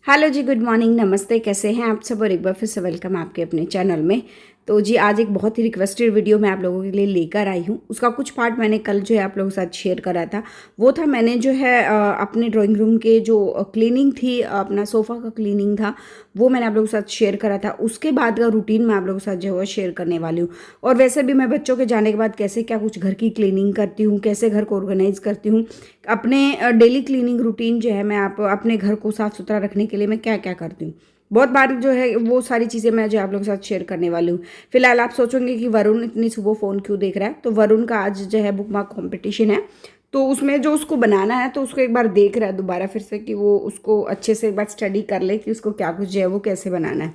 Hello जी, good morning, नमस्ते। कैसे हैं आप सब? और एक बार फिर से वेलकम आपके अपने चैनल में। तो जी आज एक बहुत ही रिक्वेस्टेड वीडियो मैं आप लोगों के लिए लेकर आई हूँ। उसका कुछ पार्ट मैंने कल जो है आप लोगों के साथ शेयर करा था। वो था मैंने जो है अपने ड्राइंग रूम के जो क्लीनिंग थी, अपना सोफ़ा का क्लीनिंग था, वो मैंने आप लोगों के साथ शेयर करा था। उसके बाद का रूटीन मैं आप लोगों के साथ जो है शेयर करने वाली हूँ। और वैसे भी मैं बच्चों के जाने के बाद कैसे क्या कुछ घर की क्लीनिंग करती हूँ, कैसे घर को ऑर्गेनाइज़ करती हूँ, अपने डेली क्लीनिंग रूटीन जो है मैं आप अपने घर को साफ़ सुथरा रखने के लिए मैं क्या क्या करती हूँ, बहुत बार जो है वो सारी चीज़ें मैं जो आप लोगों के साथ शेयर करने वाली हूँ। फिलहाल आप सोचोगे कि वरुण इतनी सुबह फ़ोन क्यों देख रहा है, तो वरुण का आज जो है बुक मार्क कॉम्पिटिशन है। तो उसमें जो उसको बनाना है तो उसको एक बार देख रहा है दोबारा फिर से कि वो उसको अच्छे से एक बार स्टडी कर ले कि उसको क्या कुछ जो है वो कैसे बनाना है।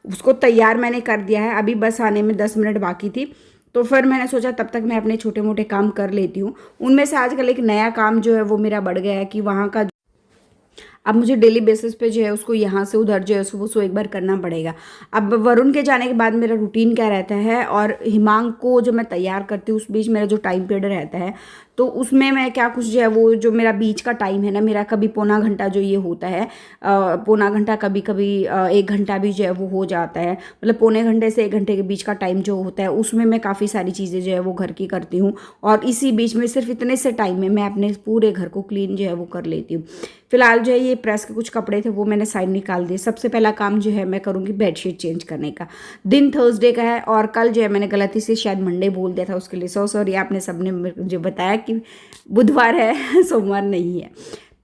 उसको तैयार मैंने कर दिया है, अभी बस आने में 10 मिनट बाकी थी। तो फिर मैंने सोचा तब तक मैं अपने छोटे मोटे काम कर लेती हूँ। उनमें से आजकल एक नया काम जो है वो मेरा बढ़ गया है कि वहाँ का अब मुझे डेली बेसिस पे जो है उसको यहाँ से उधर जो है सुबह सो एक बार करना पड़ेगा। अब वरुण के जाने के बाद मेरा रूटीन क्या रहता है और हिमांग को जो मैं तैयार करती हूँ उस बीच मेरा जो टाइम पीरियड रहता है, तो उसमें मैं क्या कुछ जो है वो जो मेरा बीच का टाइम है ना, मेरा कभी पौना घंटा जो ये होता है, पौना घंटा, कभी कभी 1 घंटा भी जो है वो हो जाता है। मतलब पौने घंटे से 1 घंटे के बीच का टाइम जो होता है उसमें मैं काफ़ी सारी चीज़ें जो है वो घर की करती हूँ। और इसी बीच में सिर्फ इतने से टाइम में मैं अपने पूरे घर को क्लीन जो है वो कर लेती हूँ। फिलहाल जो है ये प्रेस के कुछ कपड़े थे वो मैंने साइड निकाल दिए। सबसे पहला काम जो है मैं करूँगी बेडशीट चेंज करने का। दिन थर्सडे का है और कल जो है मैंने गलती से शायद मंडे बोल दिया था, उसके लिए सॉरी। आपने सबने मुझे बताया कि बुधवार है सोमवार नहीं है।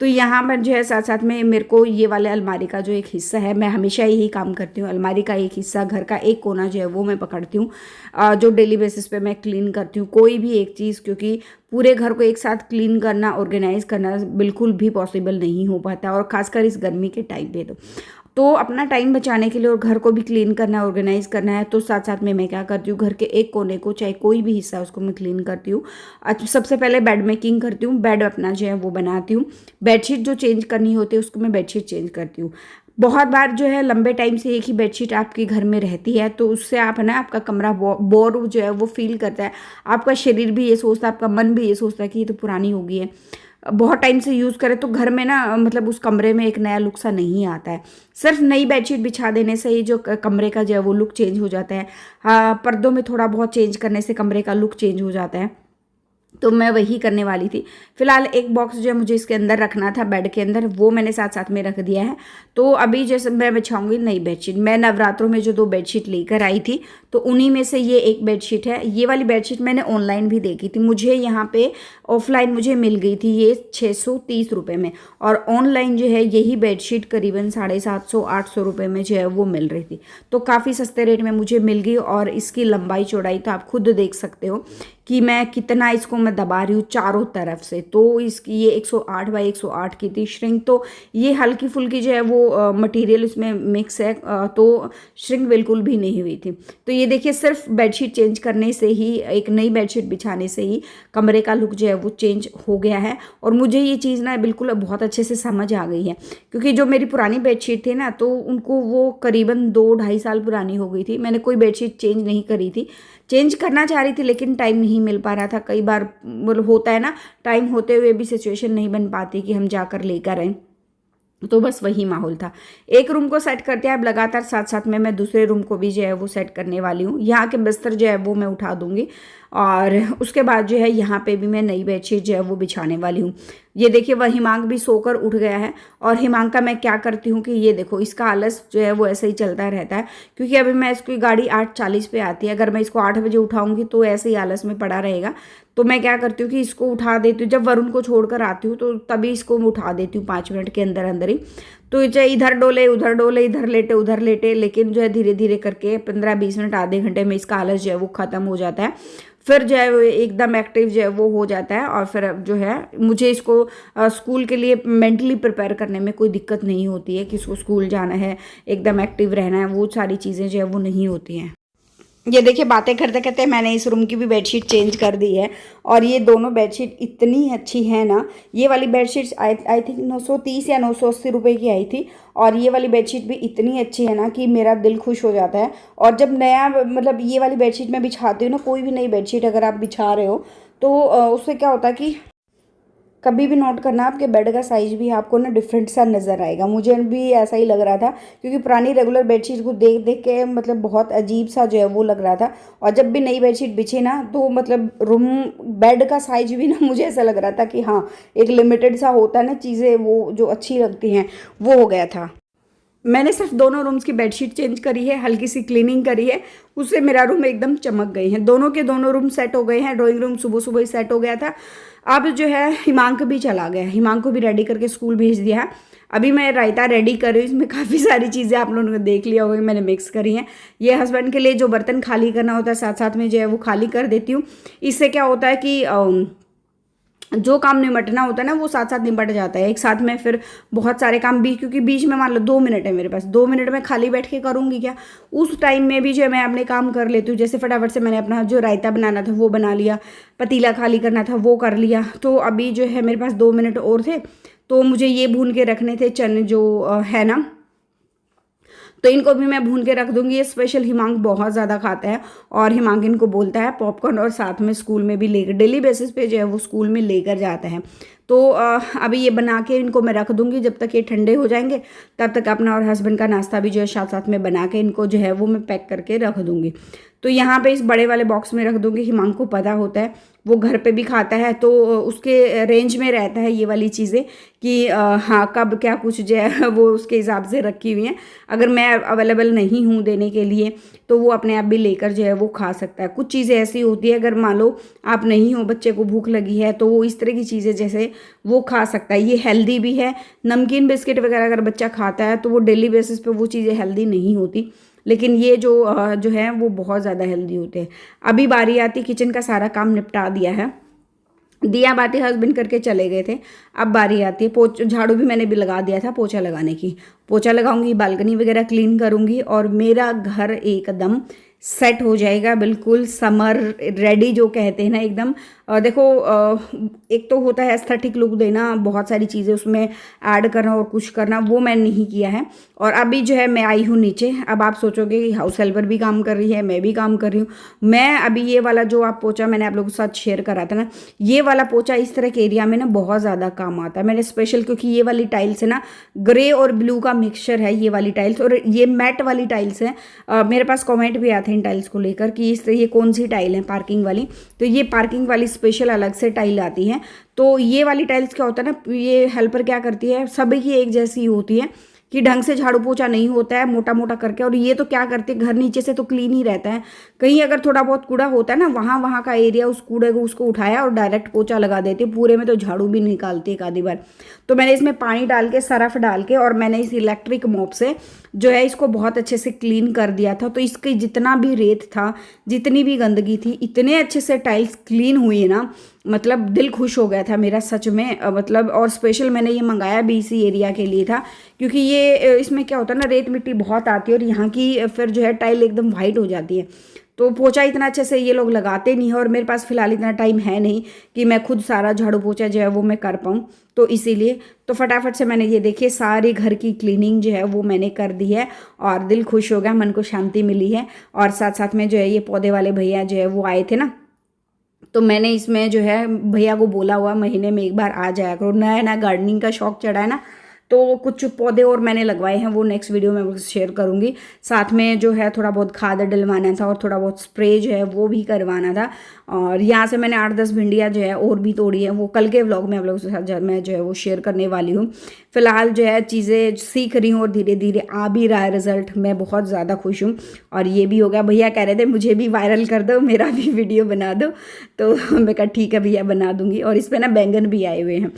तो यहाँ पर जो है साथ साथ में मेरे को ये वाले अलमारी का जो एक हिस्सा है, मैं हमेशा यही काम करती हूँ, अलमारी का एक हिस्सा, घर का एक कोना जो है वो मैं पकड़ती हूँ, जो डेली बेसिस पे मैं क्लीन करती हूँ कोई भी एक चीज़, क्योंकि पूरे घर को एक साथ क्लीन करना, ऑर्गेनाइज करना बिल्कुल भी पॉसिबल नहीं हो पाता, और खासकर इस गर्मी के टाइम पे तो अपना टाइम बचाने के लिए और घर को भी क्लीन करना है, ऑर्गेनाइज करना है, तो साथ साथ में मैं क्या करती हूँ, घर के एक कोने को चाहे कोई भी हिस्सा उसको मैं क्लीन करती हूँ। सबसे पहले बेड मेकिंग करती हूँ, बेड अपना जो है वो बनाती हूँ। बेडशीट जो चेंज करनी होती है उसको मैं बेडशीट चेंज करती हूँ। बहुत बार जो है लंबे टाइम से एक ही बेडशीट आपके घर में रहती है, तो उससे आप है ना, आपका कमरा बोर जो है वो फील करता है, आपका शरीर भी ये सोचता है, आपका मन भी ये सोचता है कि ये तो पुरानी हो गई है। बहुत टाइम से यूज़ करें तो घर में ना, मतलब उस कमरे में एक नया लुक सा नहीं आता है। सिर्फ नई बेडशीट बिछा देने से ही जो कमरे का जो है वो लुक चेंज हो जाता है। हाँ, पर्दों में थोड़ा बहुत चेंज करने से कमरे का लुक चेंज हो जाता है। तो मैं वही करने वाली थी। फिलहाल एक बॉक्स जो है मुझे इसके अंदर रखना था, बेड के अंदर, वो मैंने साथ साथ में रख दिया है। तो अभी जैसे मैं बिछाऊंगी नई बेडशीट, मैं नवरात्रों में जो 2 बेडशीट लेकर आई थी तो उन्हीं में से ये एक बेडशीट है। ये वाली बेडशीट मैंने ऑनलाइन भी देखी थी, मुझे यहाँ पे ऑफलाइन मुझे मिल गई थी ये 630 रुपये में, और ऑनलाइन जो है यही बेडशीट करीबन 750-800 रुपये में जो है वो मिल रही थी। तो काफ़ी सस्ते रेट में मुझे मिल गई, और इसकी लंबाई चौड़ाई तो आप खुद देख सकते हो कि मैं कितना इसको मैं दबा रही हूँ चारों तरफ से। तो इसकी ये 108 बाई 108 की थी श्रिंक, तो ये हल्की फुल्की जो है वो मटेरियल इसमें मिक्स है, तो श्रिंक बिल्कुल भी नहीं हुई थी। तो ये देखिए, सिर्फ बेडशीट चेंज करने से ही, एक नई बेडशीट बिछाने से ही कमरे का लुक जो है वो चेंज हो गया है। और मुझे ये चीज़ ना बिल्कुल बहुत अच्छे से समझ आ गई है, क्योंकि जो मेरी पुरानी बेडशीट थी ना, तो उनको वो करीबन 2-2.5 साल पुरानी हो गई थी। मैंने कोई बेडशीट चेंज नहीं करी थी, चेंज करना चाह रही थी लेकिन टाइम नहीं मिल पा रहा था। कई बार मतलब होता है ना, टाइम होते हुए भी सिचुएशन नहीं बन पाती कि हम जाकर लेकर आएँ। तो बस वही माहौल था। एक रूम को सेट करते हैं, अब लगातार साथ साथ में मैं दूसरे रूम को भी जो है वो सेट करने वाली हूँ। यहाँ के बिस्तर जो है वो मैं उठा दूंगी, और उसके बाद जो है यहाँ पे भी मैं नई बेडशीट जो है वो बिछाने वाली हूँ। ये देखिए, वह हिमांक भी सोकर उठ गया है, और हिमांक का मैं क्या करती हूँ कि ये देखो, इसका आलस जो है वो ऐसे ही चलता रहता है, क्योंकि अभी मैं इसकी गाड़ी 8:40 पे आती है। अगर मैं इसको 8 बजे उठाऊंगी तो ऐसे ही आलस में पड़ा रहेगा। तो मैं क्या करती हूँ कि इसको उठा देती हूँ, जब वरुण को छोड़कर आती हूँ तो तभी इसको मैं उठा देती हूँ 5 मिनट के अंदर अंदर ही। तो चाहे इधर डोले उधर डोले, इधर लेटे उधर लेटे, लेकिन जो है धीरे धीरे करके 15-20 मिनट, आधे घंटे में इसका आलस जो है वो खत्म हो जाता है। फिर जो है वो एकदम एक्टिव जो है वो हो जाता है, और फिर अब जो है मुझे इसको स्कूल के लिए मेंटली प्रिपेयर करने में कोई दिक्कत नहीं होती है कि इसको स्कूल जाना है, एकदम एक्टिव रहना है, वो सारी चीज़ें जो है वो नहीं होती हैं। ये देखिए, बातें करते करते मैंने इस रूम की भी बेडशीट चेंज कर दी है, और ये दोनों बेडशीट इतनी अच्छी है ना। ये वाली बेडशीट आई थिंक 930 या 980 रुपये की आई थी, और ये वाली बेडशीट भी इतनी अच्छी है ना कि मेरा दिल खुश हो जाता है। और जब नया, मतलब ये वाली बेडशीट मैं बिछाती हूँ ना, कोई भी नई बेडशीट अगर आप बिछा रहे हो तो उससे क्या होता है कि कभी भी नोट करना आपके बेड का साइज भी आपको ना डिफरेंट सा नज़र आएगा। मुझे भी ऐसा ही लग रहा था, क्योंकि पुरानी रेगुलर बेडशीट को देख देख के मतलब बहुत अजीब सा जो है वो लग रहा था। और जब भी नई बेडशीट बिछी ना, तो मतलब रूम बेड का साइज भी ना मुझे ऐसा लग रहा था कि हाँ, एक लिमिटेड सा होता है ना, चीज़ें वो जो अच्छी लगती हैं वो हो गया था। मैंने सिर्फ दोनों रूम्स की बेडशीट चेंज करी है, हल्की सी क्लीनिंग करी है, उससे मेरा रूम एकदम चमक गए हैं। दोनों के दोनों रूम सेट हो गए हैं। ड्राइंग रूम सुबह सुबह ही सेट हो गया था। अब जो है हिमांक भी चला गया, हिमांक को भी रेडी करके स्कूल भेज दिया है। अभी मैं रायता रेडी कर रही हूँ, इसमें काफ़ी सारी चीज़ें आप लोगों ने देख लिया होगा, मैंने मिक्स करी हैं। ये हस्बैंड के लिए जो बर्तन खाली करना होता है, साथ साथ में जो है वो खाली कर देती हूँ। इससे क्या होता है कि जो काम निपटना होता है ना, वो साथ साथ निपट जाता है एक साथ में। फिर बहुत सारे काम भी, क्योंकि बीच में मान लो 2 मिनट है मेरे पास, 2 मिनट में खाली बैठ के करूँगी क्या, उस टाइम में भी जो है मैं अपने काम कर लेती हूँ। जैसे फटाफट से मैंने अपना जो रायता बनाना था वो बना लिया, पतीला खाली करना था वो कर लिया। तो अभी जो है मेरे पास 2 मिनट और थे, तो मुझे ये भून के रखने थे चने जो है ना, तो इनको भी मैं भून के रख दूंगी। ये स्पेशल हिमांक बहुत ज़्यादा खाता है, और हिमांक इनको बोलता है पॉपकॉर्न, और साथ में स्कूल में भी लेकर डेली बेसिस पे जो है वो स्कूल में लेकर जाता है। तो अभी ये बना के इनको मैं रख दूंगी, जब तक ये ठंडे हो जाएंगे तब तक अपना और हस्बैंड का नाश्ता भी जो है साथ साथ में बना के इनको जो है वो मैं पैक करके रख दूंगी। तो यहाँ पे इस बड़े वाले बॉक्स में रख दूंगी। हिमांक को पता होता है, वो घर पे भी खाता है, तो उसके रेंज में रहता है ये वाली चीज़ें कि हाँ कब क्या कुछ जो है वो उसके हिसाब से रखी हुई हैं। अगर मैं अवेलेबल नहीं हूँ देने के लिए, तो वो अपने आप भी लेकर जो है वो खा सकता है। कुछ चीज़ें ऐसी होती है, अगर मान लो आप नहीं हो, बच्चे को भूख लगी है, तो वो इस तरह की चीज़ें जैसे वो खा सकता है। ये हेल्दी भी है। नमकीन बिस्किट वगैरह अगर बच्चा खाता है तो वो डेली बेसिस पे वो चीज़ें हेल्दी नहीं होती, लेकिन ये जो है वो बहुत ज़्यादा हेल्दी होते हैं। अभी बारी आती, किचन का सारा काम निपटा दिया है, दिया बाती हस्बैंड करके चले गए थे। अब बारी आती है झाड़ू भी मैंने भी लगा दिया था पोछा लगाने की। पोछा लगाऊंगी, बालकनी वगैरह क्लीन करूंगी, और मेरा घर एकदम सेट हो जाएगा, बिल्कुल समर रेडी जो कहते हैं ना एकदम। देखो एक तो होता है एस्थेटिक लुक देना, बहुत सारी चीज़ें उसमें ऐड करना और कुछ करना, वो मैंने नहीं किया है। और अभी जो है मैं आई हूँ नीचे। अब आप सोचोगे कि हाउस हेल्पर भी काम कर रही है, मैं भी काम कर रही हूँ। मैं अभी ये वाला जो आप पोछा मैंने आप लोगों के साथ शेयर करा था ना, ये वाला पोछा इस तरह के एरिया में ना बहुत ज़्यादा काम आता है। मैंने स्पेशल, क्योंकि ये वाली टाइल्स है ना, ग्रे और ब्लू का मिक्सचर है ये वाली टाइल्स, और ये मैट वाली टाइल्स है। मेरे पास कॉमेंट भी आते हैं इन टाइल्स को लेकर कि ये कौन सी टाइल है, पार्किंग वाली। तो ये पार्किंग वाली स्पेशल अलग से टाइल आती है। तो ये वाली टाइल्स क्या होता है ना, ये हेल्पर क्या करती है, सभी की एक जैसी होती है कि ढंग से झाड़ू पोछा नहीं होता है, मोटा मोटा करके। और ये तो क्या करते हैं, घर नीचे से तो क्लीन ही रहता है, कहीं अगर थोड़ा बहुत कूड़ा होता है ना, वहाँ का एरिया, उस कूड़े को उसको उठाया और डायरेक्ट पोछा लगा देते, पूरे में तो झाड़ू भी निकालती एक आधी बार। तो मैंने इसमें पानी डाल के, सरफ डाल के, और मैंने इस इलेक्ट्रिक मॉप से जो है इसको बहुत अच्छे से क्लीन कर दिया था। तो इसके जितना भी रेत था, जितनी भी गंदगी थी, इतने अच्छे से टाइल्स क्लीन हुई है ना, मतलब दिल खुश हो गया था मेरा सच में। मतलब और स्पेशल मैंने ये मंगाया भी इसी एरिया के लिए था, क्योंकि ये इसमें क्या होता है ना, रेत मिट्टी बहुत आती है, और यहाँ की फिर जो है टाइल एकदम वाइट हो जाती है। तो पोछा इतना अच्छे से ये लोग लगाते नहीं है, और मेरे पास फिलहाल इतना टाइम है नहीं कि मैं खुद सारा झाड़ू पोछा जो है वो मैं कर पाऊँ। तो इसीलिए तो फटाफट से मैंने ये देखिए सारी घर की क्लीनिंग जो है वो मैंने कर दी है, और दिल खुश हो गया, मन को शांति मिली है। और साथ साथ में जो है ये पौधे वाले भैया जो है वो आए थे ना, तो मैंने इसमें जो है भैया को बोला हुआ महीने में एक बार आ जाया करो, नया नया गार्डनिंग का शौक चढ़ा है ना, तो कुछ पौधे और मैंने लगवाए हैं, वो नेक्स्ट वीडियो में शेयर करूंगी। साथ में जो है थोड़ा बहुत खाद डलवाना था, और थोड़ा बहुत स्प्रे जो है वो भी करवाना था। और यहाँ से मैंने 8-10 भिंडियाँ जो है और भी तोड़ी है, वो कल के व्लॉग में आप लोगों के साथ मैं जो है वो शेयर करने वाली हूँ। फिलहाल जो है चीज़ें सीख रही हूँ, और धीरे धीरे आ भी रहा है रिजल्ट। मैं बहुत ज़्यादा खुश हूँ। और ये भी हो गया, भैया कह रहे थे मुझे भी वायरल कर दो, मेरा भी वीडियो बना दो, तो मैं कहा ठीक है भैया बना दूंगी। और इस पर ना बैंगन भी आए हुए हैं,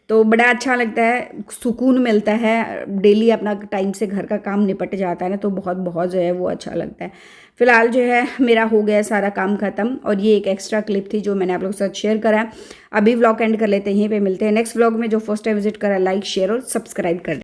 तो बड़ा अच्छा लगता है, सुकून मिलता है। डेली अपना टाइम से घर का काम निपट जाता है ना, तो बहुत बहुत जो है वो अच्छा लगता है। फिलहाल जो है मेरा हो गया सारा काम खत्म, और ये एक एक्स्ट्रा क्लिप थी जो मैंने आप लोगों के साथ शेयर करा। अभी व्लॉग एंड कर लेते हैं, यहीं पे मिलते हैं नेक्स्ट व्लॉग में। जो फर्स्ट टाइम विजिट करा, लाइक शेयर और सब्सक्राइब कर